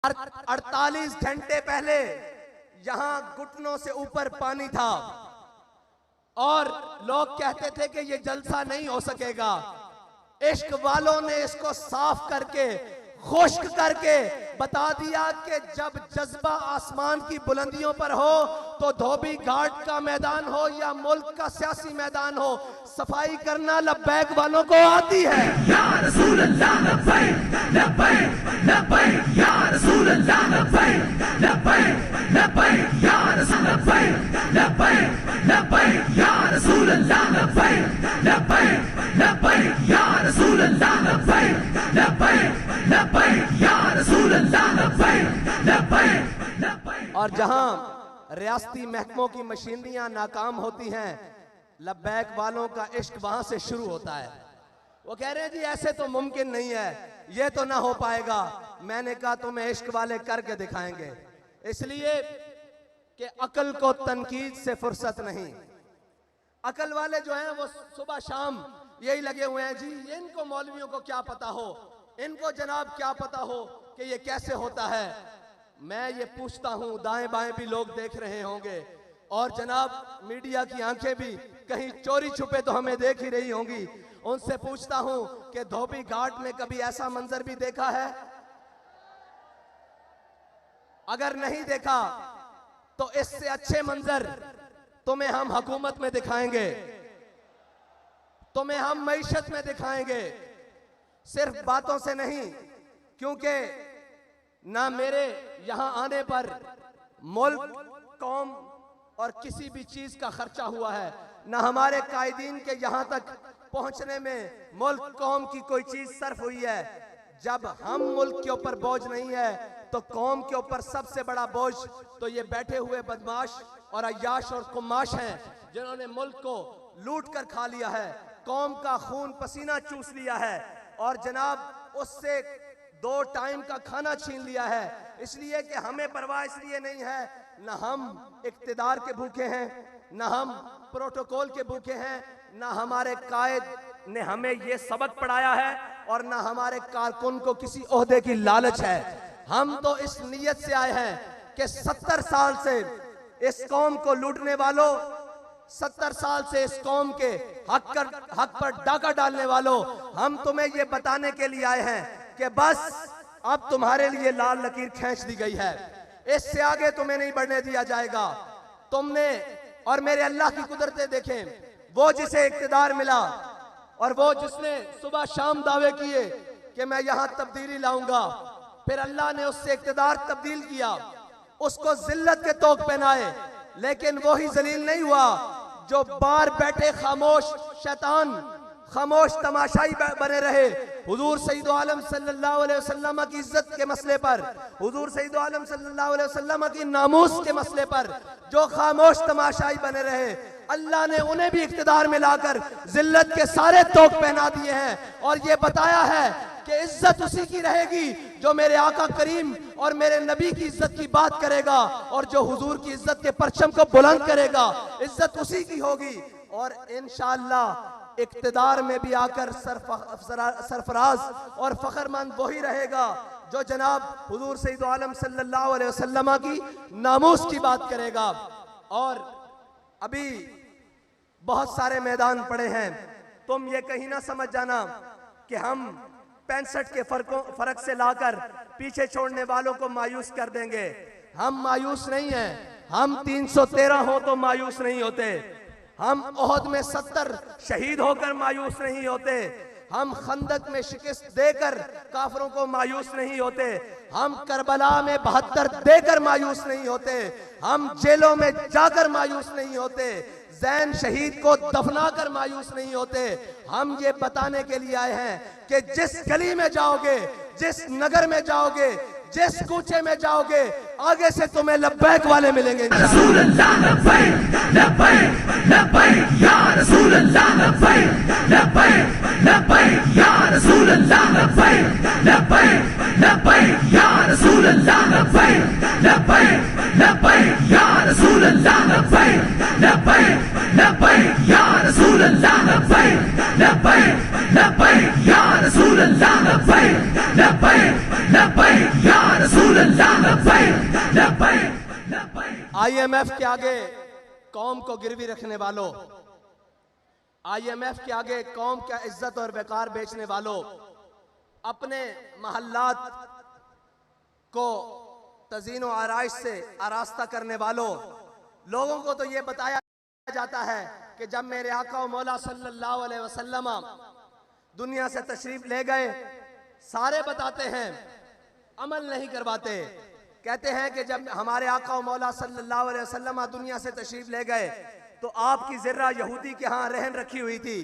48 घंटे पहले यहां घुटनों से ऊपर पानी था और लोग कहते थे कि ये जलसा नहीं हो सकेगा। इश्क वालों ने इसको साफ करके खुश्क करके बता दिया कि जब जज्बा आसमान की बुलंदियों पर हो तो धोबी घाट का मैदान हो या मुल्क का सियासी मैदान हो, सफाई करना लब्बैक वालों को आती है। या रसूल अल्लाह लब्बैक लब्बैक लब्बैक या रसूल अल्लाह लब्बैक लब्बैक लब्बैक या रसूल लब्बैक लब्बैक लब्बैक या रसूल अल्लाह लब्बैक लब्बैक लब्बैक या रसूल अल्लाह लब्बैक लब्बैक लब्बैक या रसूल अल्लाह लब्बैक लब्बैक लब्बैक। और जहां रियासती महकमों की मशीनरियां नाकाम होती हैं, लब्बैक वालों का इश्क वहां से शुरू होता है। वो कह रहे हैं जी ऐसे तो मुमकिन नहीं है, ये तो ना हो पाएगा। मैंने कहा तुम्हें इश्क वाले करके दिखाएंगे, इसलिए कि अकल को तनकीद से फुर्सत नहीं। अकल वाले जो हैं वो सुबह शाम यही लगे हुए हैं जी, इनको मौलवियों को क्या पता हो, इनको जनाब क्या पता हो कि ये कैसे होता है। मैं ये पूछता हूं, दाएं बाएं भी लोग देख रहे होंगे और जनाब मीडिया की आंखें भी कहीं चोरी छुपे तो हमें देख ही रही होंगी। उनसे पूछता हूं कि धोबी घाट में कभी ऐसा मंजर भी देखा है? अगर नहीं देखा तो इससे अच्छे मंजर तुम्हें हम हुकूमत में दिखाएंगे, तुम्हें हम मईशत में दिखाएंगे, सिर्फ बातों से नहीं। क्योंकि ना मेरे यहां आने पर मुल्क, कौम और किसी भी चीज का खर्चा हुआ है, ना हमारे कायदीन के यहां तक पहुंचने में मुल्क कौम की कोई चीज सर्फ हुई है। जब हम मुल्क के ऊपर बोझ नहीं है तो कौम के ऊपर सबसे बड़ा बोझ तो ये बैठे हुए बदमाश और अय्याश और कुमाश हैं, जिन्होंने मुल्क को लूट कर खा लिया है, कौम का खून पसीना चूस लिया है और जनाब उससे 2 टाइम का खाना छीन लिया है। इसलिए कि हमें परवाह इसलिए नहीं है, ना हम इक्तिदार के भूखे हैं, ना हम प्रोटोकॉल के भूखे हैं, ना हमारे कायद ने हमें ये सबक पढ़ाया है और ना हमारे कारकुन को किसी ओहदे की लालच है। हम तो इस नीयत से आए हैं कि 70 साल से इस कौम को लूटने वालों, 70 साल से इस कौम के हक पर डाका डालने वालों, हम तुम्हें ये बताने के लिए आए हैं कि बस अब तुम्हारे लिए लाल लकीर खींच दी गई है, इससे आगे तुम्हें नहीं बढ़ने दिया जाएगा। तुमने और मेरे अल्लाह की कुदरतें देखें, वो जिसे इक्तिदार मिला और वो जिसने सुबह शाम दावे किए कि मैं यहां तब्दीली लाऊंगा, फिर अल्लाह ने उससे इक्तिदार तब्दील किया, उसको जिल्लत के तोक पहनाए, लेकिन वो ही जलील नहीं हुआ जो बाहर बैठे खामोश शैतान, खामोश तमाशाई बने रहे। हुजूर सईद आलम सल्लल्लाहु अलैहि वसल्लम की इज्जत के मसले पर, हुजूर सईद आलम सल्लल्लाहु अलैहि वसल्लम की नामूस के मसले पर जो खामोश तमाशाई बने रहे, अल्लाह ने उन्हें भी इख्तिदार में लाकर जिल्लत के सारे तोक पहना दिए हैं और ये बताया है कि इज्जत उसी की रहेगी जो मेरे आका करीम और मेरे नबी की इज्जत की बात करेगा और जो हुजूर की इज्जत के परचम को बुलंद करेगा, इज्जत उसी की होगी। और इंशाअल्लाह इक्तिदार में भी आकर सरफराज और फखरमंद वही रहेगा जो जनाब हुजूर सईद आलम सल्लल्लाहु अलैहि वसल्लम की नामूस की बात करेगा। और अभी बहुत सारे मैदान पड़े हैं, तुम ये कहीं ना समझ जाना कि हम 65 के फर्क से लाकर पीछे छोड़ने वालों को मायूस कर देंगे। हम मायूस नहीं हैं, हम 313 हो तो मायूस नहीं होते, हम ओहद में 70 शहीद होकर मायूस नहीं होते, हम खंदक में शिकस्त देकर काफरों को मायूस नहीं होते, हम करबला में 72 देकर मायूस नहीं होते, हम जेलों में जाकर मायूस नहीं होते, जैन शहीद को दफनाकर मायूस नहीं होते। हम ये बताने के लिए आए हैं कि जिस गली में जाओगे, जिस नगर में जाओगे, जिस कूचे में जाओगे, आगे से तुम्हें लब्बैक वाले मिलेंगे। रसूल अल्लाह लब्बैक लब्बैक लब्बैक या रसूल अल्लाह लब्बैक लब्बैक लब्बैक या रसूल अल्लाह लब्बैक लब्बैक लब्बैक या रसूल अल्लाह लब्बैक लब्बैक लब्बैक या रसूल अल्लाह लब्बैक लब्बैक लब्बैक या रसूल अल्लाह लब्बैक लब्बैक लब्बैक या रसूल अल्लाह लब्बैक लब्बैक लब्बैक या रसूल IMF के आगे कौम को गिरवी रखने वालों, IMF के आगे कौम का इज्जत और बेकार बेचने वालों, अपने महल्लात को तज़ीन व आराइश से आरास्ता करने वालों, लोगों को तो ये बताया जाता है कि जब मेरे आका व मौला सल्लल्लाहु अलैहि वसल्लम दुनिया से तशरीफ ले गए, सारे बताते हैं, अमल नहीं करवाते। कहते हैं कि जब हमारे आका व मौला सल्लल्लाहु अलैहि वसल्लम दुनिया से तशरीफ ले गए तो आपकी ज़र्रा यहूदी के यहाँ रहन रखी हुई थी।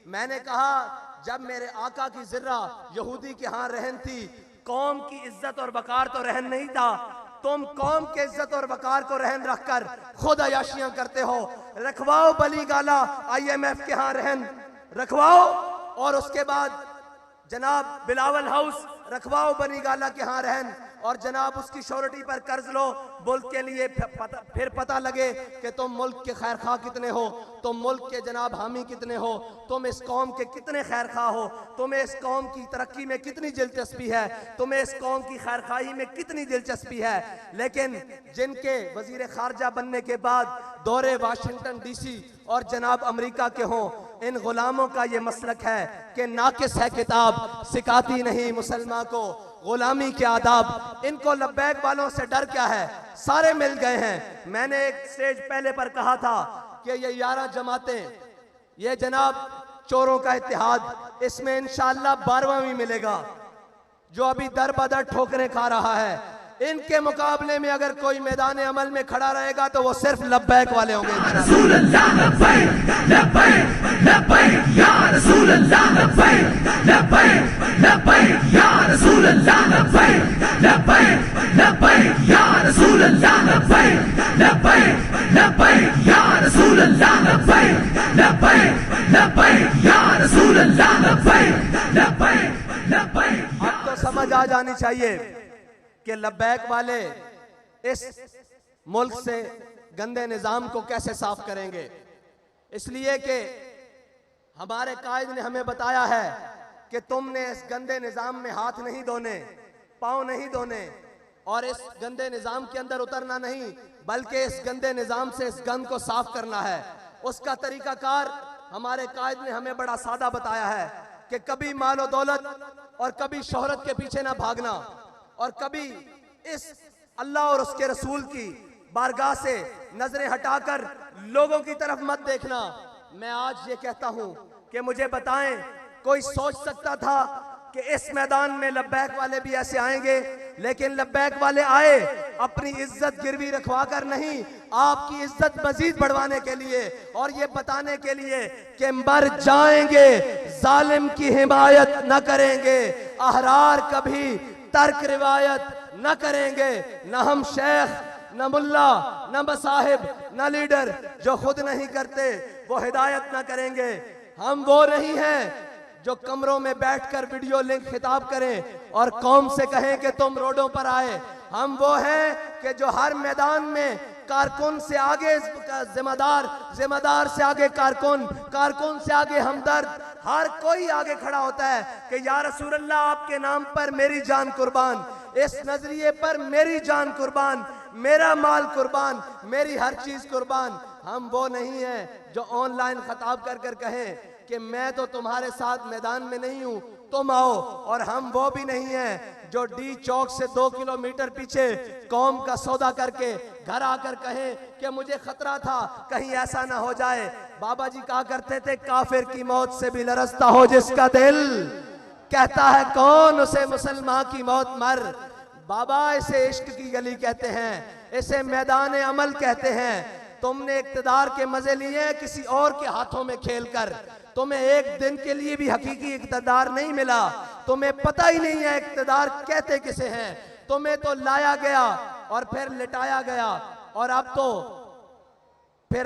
मैंने कहा जब मेरे आका की ज़र्रा यहूदी के यहाँ रहन थी, कौम की इज्जत और वकार तो रहन नहीं था। तुम कौम के इज्जत और वकार को रहन रखकर खुद अयाशियां करते हो। रखवाओ बली गाला IMF के यहाँ रहन रखवाओ, और उसके बाद जनाब बिलावल हाउस रखवाओ बनी गाला के यहाँ रहन, और जनाब उसकी श्योरिटी पर कर्ज लो मुल्क के लिए। फिर पता लगे कि तुम मुल्क के खैर खा कितने हो, तुम मुल्क के जनाब हामी कितने हो, तुम इस कौम के कितने खैर खा हो, तुम्हें इस कौम की तरक्की में कितनी दिलचस्पी है, तुम्हें इस कौम की खैर खाही में कितनी दिलचस्पी है। लेकिन जिनके वजीर खारजा बनने के बाद दौरे वाशिंगटन DC और जनाब अमेरिका के हों, इन गुलामों का ये मसलक है कि नाकिस है किताब, सिखाती नहीं मुसलमान को गुलामी के आदाब। इनको लब्बैक वालों से डर क्या है, सारे मिल गए हैं। मैंने एक स्टेज पहले पर कहा था कि ये 11 जमातें, ये जनाब चोरों का इत्तेहाद, इसमें इंशाअल्लाह 12वां भी मिलेगा जो अभी दर बदर ठोकरें खा रहा है। इनके मुकाबले में अगर कोई मैदान अमल में खड़ा रहेगा तो वो सिर्फ लब्बैक वाले होंगे। अब तो समझ आ जानी चाहिए कि लब्बैक वाले इस मुल्क से गंदे निज़ाम को कैसे साफ करेंगे। इसलिए कि हमारे कायद ने हमें बताया है कि तुमने इस गंदे निज़ाम में हाथ नहीं धोने, पाँव नहीं धोने, और इस गंदे निज़ाम के अंदर उतरना नहीं, बल्कि इस गंदे निज़ाम से इस गंद को साफ करना है। उसका तरीकाकार हमारे कायद ने हमें बड़ा सादा बताया है कि कभी मालो दौलत और कभी शोहरत के पीछे ना भागना, और कभी इस अल्लाह और उसके रसूल की बारगाह से नजरें हटाकर लोगों की तरफ मत देखना। मैं आज ये कहता हूं कि मुझे बताएं, कोई सोच सकता था कि इस मैदान में लब्बैक वाले भी ऐसे आएंगे? लेकिन लब्बैक वाले आए अपनी इज्जत गिरवी रखवा कर नहीं, आपकी इज्जत मजीद बढ़वाने के लिए, और ये बताने के लिए कि मर जाएंगे, जालिम की हिमायत न करेंगे, अहरार कभी तर्क रिवायत न करेंगे। न हम शेख, न मुल्ला, न मसाहिब, न लीडर जो खुद नहीं करते वो हिदायत न करेंगे। हम वो नहीं हैं जो कमरों में बैठकर वीडियो लिंक खिताब करें और कौम से कहें कि तुम रोडों पर आए। हम वो हैं कि जो हर मैदान में कारकुन से आगे जिम्मेदार, जिम्मेदार से आगे कारकुन, कारकुन से आगे हमदर्द, हर कोई आगे खड़ा होता है कि या रसूल अल्लाह आपके नाम पर मेरी जान कुर्बान, इस नजरिए पर मेरी जान कुर्बान, मेरा माल कुर्बान, मेरी हर चीज कुर्बान। हम वो नहीं हैं जो ऑनलाइन खताब कर कर कहें कि मैं तो तुम्हारे साथ मैदान में नहीं हूं, तुम आओ। और हम वो भी नहीं हैं जो डी चौक से 2 किलोमीटर पीछे कौम का सौदा करके घर आकर कहें कि मुझे खतरा था कहीं ऐसा ना हो जाए। बाबा जी कहा करते थे, काफिर की मौत से भी लरजता हो जिसका दिल, कहता है कौन उसे मुसलमान की मौत मर। बाबा इसे इश्क की गली कहते हैं, इसे मैदान अमल कहते हैं। तुमने इक्तदार के मजे लिए किसी और के हाथों में खेलकर, तुम्हें एक दिन के लिए भी हकीकी इक्तदार नहीं मिला, तुम्हें पता ही नहीं है इक्तदार कहते किसे हैं। तुम्हें तो लाया गया और फिर लिटाया गया, और अब तो फिर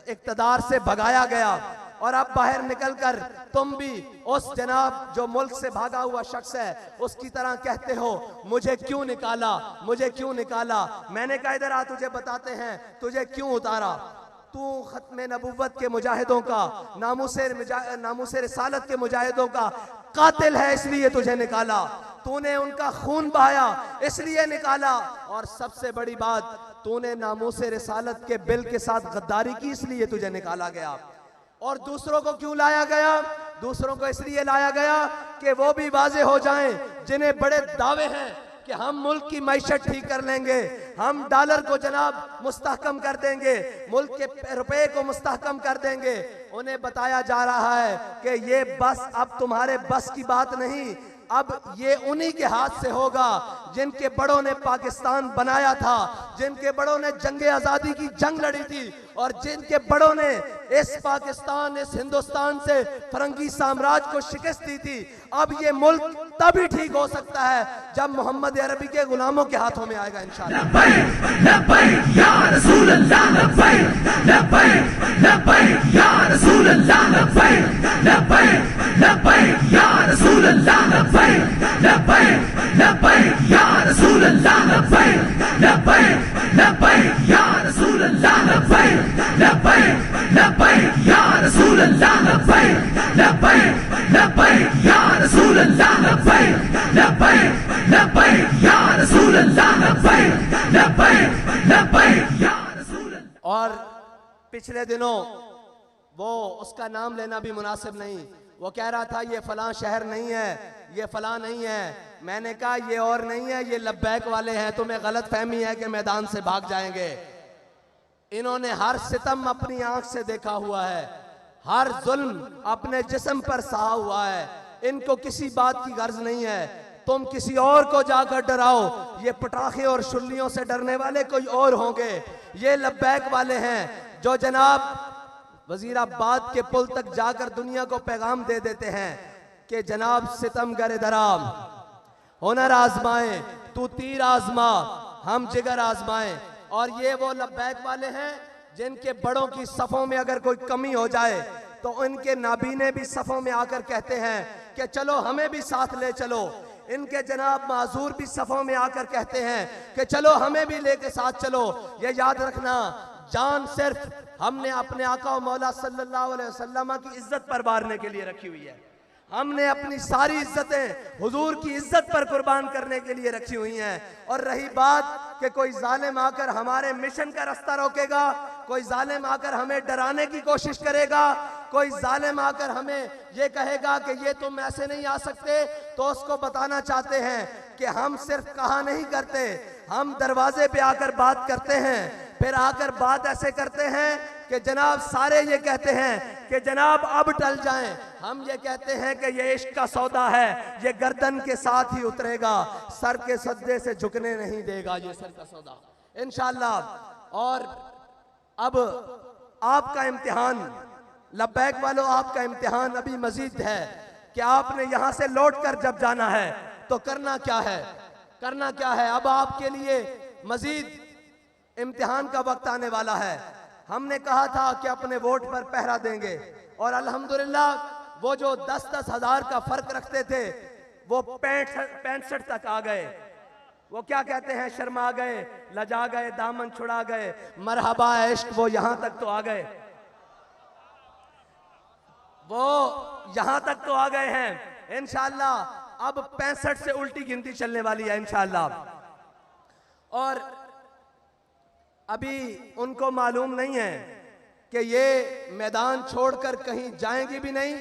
इक्तदार से भगाया गया, और अब बाहर निकलकर तुम भी उस जनाब जो मुल्क से भागा हुआ शख्स है उसकी तरह कहते हो मुझे क्यों निकाला, मुझे क्यों निकाला। मैंने कहा इधर आ, तुझे बताते हैं तुझे क्यों उतारा। तू खत्म नबुव्वत के मुजाहिदों का, नामूसे रिसालत के मुजाहिदों का कातिल है इसलिए तुझे निकाला, तूने उनका खून बहाया इसलिए निकाला, और सबसे बड़ी बात तूने नामूसे रिसालत के बिल के साथ गद्दारी की इसलिए तुझे निकाला गया। और दूसरों को क्यों लाया गया? दूसरों को इसलिए लाया गया कि वो भी वाजे हो जाएं जिन्हें बड़े दावे हैं कि हम मुल्क की मईशत ठीक कर लेंगे, हम डॉलर को जनाब मुस्तहकम कर देंगे, मुल्क के रुपए को मुस्तहकम कर देंगे। उन्हें बताया जा रहा है कि ये बस अब तुम्हारे बस की बात नहीं, अब ये उन्हीं के हाथ से होगा जिनके बड़ों ने पाकिस्तान बनाया था, जिनके बड़ों ने जंग आज़ादी की जंग लड़ी थी, और जिनके बड़ों ने इस पाकिस्तान, इस हिंदुस्तान से फरंगी साम्राज्य को शिकस्त दी थी। अब ये मुल्क तभी ठीक हो सकता है जब मोहम्मद अरबी के गुलामों के हाथों में आएगा इंशाअल्लाह। और पिछले दिनों वो उसका नाम लेना भी मुनासिब नहीं, वो कह रहा था ये फलां शहर नहीं है, ये फलां नहीं है। मैंने कहा ये और नहीं है, ये लब्बैक वाले हैं, तुम्हें गलत फहमी है कि मैदान से भाग जाएंगे। इन्होंने हर सितम अपनी आंख से देखा हुआ है, हर जुल्म अपने जिस्म पर सहा हुआ है, इनको किसी बात की गर्ज नहीं है। तुम किसी और को जाकर डराओ, ये पटाखे और शुल्लियों से डरने वाले कोई और होंगे। ये लब्बैक वाले हैं जो जनाब वजीराबाद के पुल तक जाकर दुनिया को पैगाम दे देते हैं कि जनाब सितमगर दराम हुनर आजमाए, तू तीर आजमा, हम जिगर आजमाए। और ये वो लब्बैक वाले हैं जिनके बड़ों की सफ़ों में अगर कोई कमी हो जाए तो इनके नाबीने भी सफ़ों में आकर कहते हैं कि चलो हमें भी साथ ले चलो। इनके जनाब माजूर भी सफ़ों में आकर कहते हैं कि चलो हमें भी लेके साथ चलो। ये याद रखना, जान सिर्फ हमने अपने आका और मौला सल्लल्लाहु अलैहि वसल्लम की इज्जत पर वारने के लिए रखी हुई है। हमने अपनी सारी इज्जतें हुजूर की इज्जत पर कुर्बान करने के लिए रखी हुई हैं। और रही बात कि कोई जालिम आकर हमारे मिशन का रास्ता रोकेगा, कोई जालिम आकर हमें डराने की कोशिश करेगा, कोई जालिम आकर हमें ये कहेगा कि ये तुम ऐसे नहीं आ सकते, तो उसको बताना चाहते हैं कि हम सिर्फ कहा नहीं करते, हम दरवाजे पे आकर बात करते हैं। फिर आकर बात ऐसे करते हैं कि जनाब सारे ये कहते हैं कि जनाब अब टल जाएं। हम ये कहते हैं कि ये इश्क का सौदा है, ये गर्दन के साथ ही उतरेगा, सर के सज्जे से झुकने नहीं देगा ये सर का सौदा इंशाअल्लाह। और अब आपका इम्तिहान लब्बैक वालों, आपका इम्तिहान अभी मजीद है कि आपने यहां से लौट कर जब जाना है तो करना क्या है, करना क्या है। अब आपके लिए मजीद इम्तिहान का वक्त आने वाला है। हमने कहा था कि अपने वोट पर पहरा देंगे, और अल्हम्दुलिल्लाह वो जो 10-10 हजार का फर्क रखते थे वो 65 तक आ गए। वो क्या कहते हैं, शर्मा गए, लजा गए, दामन छुड़ा गए, मरहबा इश्क, वो यहां तक तो आ गए, वो यहां तक तो आ गए हैं। इंशाअल्लाह अब 65 से उल्टी गिनती चलने वाली है इंशाअल्लाह। और अभी उनको मालूम नहीं है कि ये मैदान छोड़कर कहीं जाएंगे भी नहीं,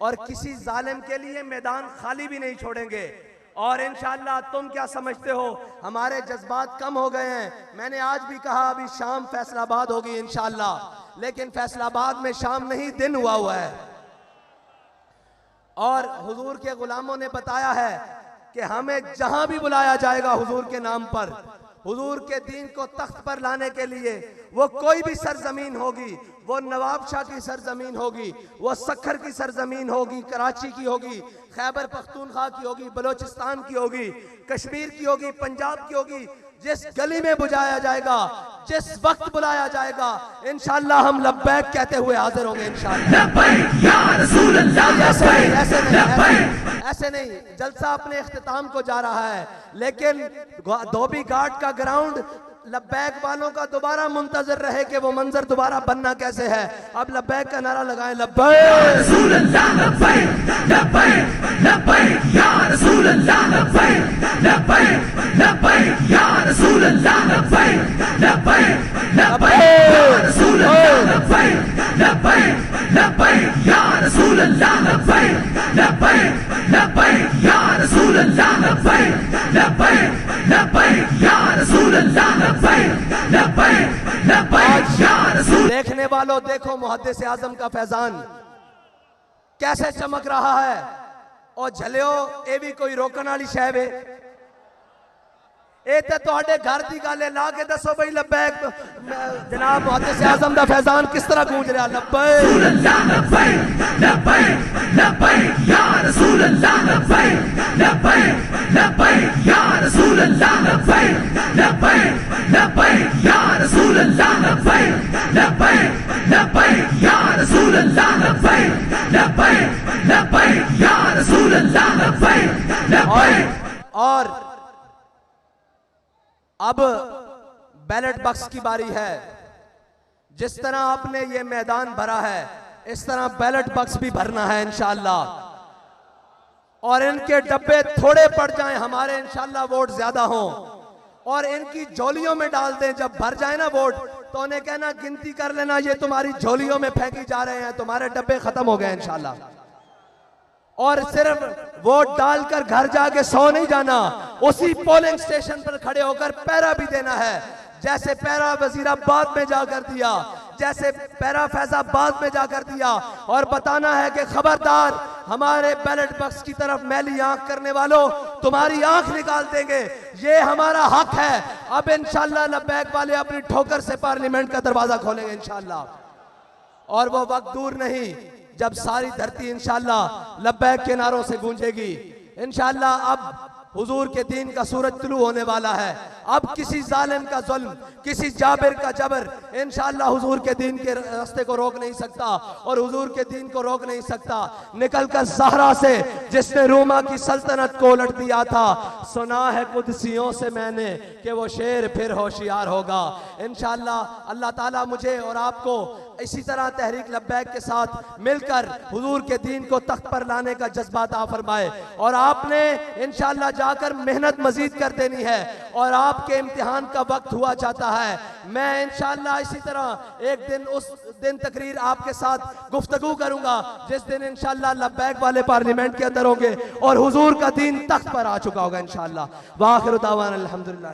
और किसी जालिम के लिए मैदान खाली भी नहीं छोड़ेंगे। और इंशाअल्लाह तुम क्या समझते हो, हमारे जज्बात कम हो गए हैं। मैंने आज भी कहा अभी शाम फैसलाबाद होगी इंशाअल्लाह, लेकिन फैसलाबाद में शाम नहीं दिन हुआ है। और हुजूर के गुलामों ने बताया है कि हमें जहां भी बुलाया जाएगा हुजूर के नाम पर, हुजूर के दीन को तख्त पर लाने के लिए, वो कोई भी सरजमीन होगी, वो नवाबशाह की सरजमीन होगी, वो सखर की सरजमीन होगी, कराची की होगी, खैबर पख्तूनख्वा की होगी, बलोचिस्तान की होगी, कश्मीर की होगी, पंजाब की होगी, जिस गली में बुलाया जाएगा, जिस वक्त बुलाया जाएगा, इंशाअल्लाह हम लब्बैक कहते हुए हाजिर होंगे इंशाअल्लाह। ऐसे नहीं, जलसा अपने इख्तिताम को जा रहा है, लेकिन धोबी घाट का ग्राउंड लब्बैक वालों का दोबारा मुंतजर रहे कि वो मंजर दोबारा बनना कैसे है। अब लब्बैक का नारा लगाएं, लब्बैक रसूल अल्लाह, लब्बैक लब्बैक लब्बैक या रसूल अल्लाह, लब्बैक लब्बैक लब्बैक या रसूल अल्लाह, लब्बैक लब्बैक लब्बैक या रसूल अल्लाह, लब्बैक लब्बैक लब्बैक या रसूल अल्लाह, लब्बैक लब्बैक लब्बैक या रसूल अल्लाह, लब्बैक लब्बैक लब्बैक या रसूल अल्लाह, लब्बैक लब्बैक लब्बैक या रसूल। देखने वालों देखो मुहद्दिस आजम का फैजान कैसे चमक रहा है। और झलियो ये भी कोई रोकने वाली शय वे, ये तो तुहाडे घर की गल है। ला के दसो भाई लब्बैक जनाब मुहद्दिस आजम दा फैजान किस तरह गूंज रहा। लब्बैक लब्बैक लब्बैक लब्बैक या रसूल अल्लाह, लब्बैक लब्बैक लब्बैक या रसूल अल्लाह, लब्बैक लब्बैक लब्बैक या रसूल अल्लाह, लब्बैक लब्बैक लब्बैक या रसूल अल्लाह, लब्बैक लब्बैक लब्बैक या रसूल अल्लाह, लब्बैक लब्बैक। और अब बैलेट बॉक्स की बारी है। जिस तरह आपने ये मैदान भरा है इस तरह बैलेट बॉक्स भी भरना है इंशाअल्लाह। और इनके डब्बे थोड़े पड़ जाएं, हमारे इंशाअल्लाह वोट ज्यादा हों, और इनकी झोलियों में डाल दें। जब भर जाए ना वोट तो उन्हें कहना गिनती कर लेना, ये तुम्हारी झोलियों में फेंकी जा रहे हैं, तुम्हारे डब्बे खत्म हो गए इंशाअल्लाह। और सिर्फ वोट डालकर घर जाके सो नहीं जाना, उसी पोलिंग स्टेशन पर खड़े होकर पहरा भी देना है। जैसे पहरा वजीराबाद में जाकर दिया, जैसे पहरा फैजाबाद में जाकर दिया, और बताना है कि खबरदार हमारे बैलेट बॉक्स की तरफ मैली आंख करने वालों, तुम्हारी आंख निकाल देंगे, ये हमारा हक है। अब इंशाअल्लाह लब्बैक वाले अपनी ठोकर से पार्लियामेंट का दरवाजा खोलेंगे इंशाअल्लाह। और वो वक्त दूर नहीं जब सारी धरती इंशाअल्लाह लब्बैक के नारों से गूंजेगी इंशाअल्लाह। अब हुजूर के दीन का सूरज तुलू होने वाला है। अब किसी जालिम का जुल्म, किसी जाबिर का जबर इंशाअल्लाह हुजूर के दीन के रास्ते को रोक नहीं सकता, और हुजूर के दीन को रोक नहीं सकता। निकलकर सहरा से जिसने रोमा की सल्तनत को उलट दिया था, सुना है कुदसियों से मैंने कि वो शेर फिर होशियार होगा इंशाअल्लाह। अल्लाह ताला मुझे और आपको इसी तरह तहरीक लब्बैक के साथ मिलकर हुजूर के दीन को तख्त पर लाने का जज्बा अता फरमाए। और आपने इंशाअल्लाह जाकर मेहनत मजीद कर देनी है, और आपके इम्तिहान का वक्त हुआ चाहता है। मैं इंशाअल्लाह इसी तरह एक दिन उस दिन तकरीर आपके साथ गुफ्तगू करूंगा जिस दिन इंशाअल्लाह लब्बैक वाले पार्लियामेंट के अंदर होंगे और हुजूर का दीन तख्त पर आ चुका होगा इंशाअल्लाह। वाखिर दावाना अल्हम्दुलिल्लाह।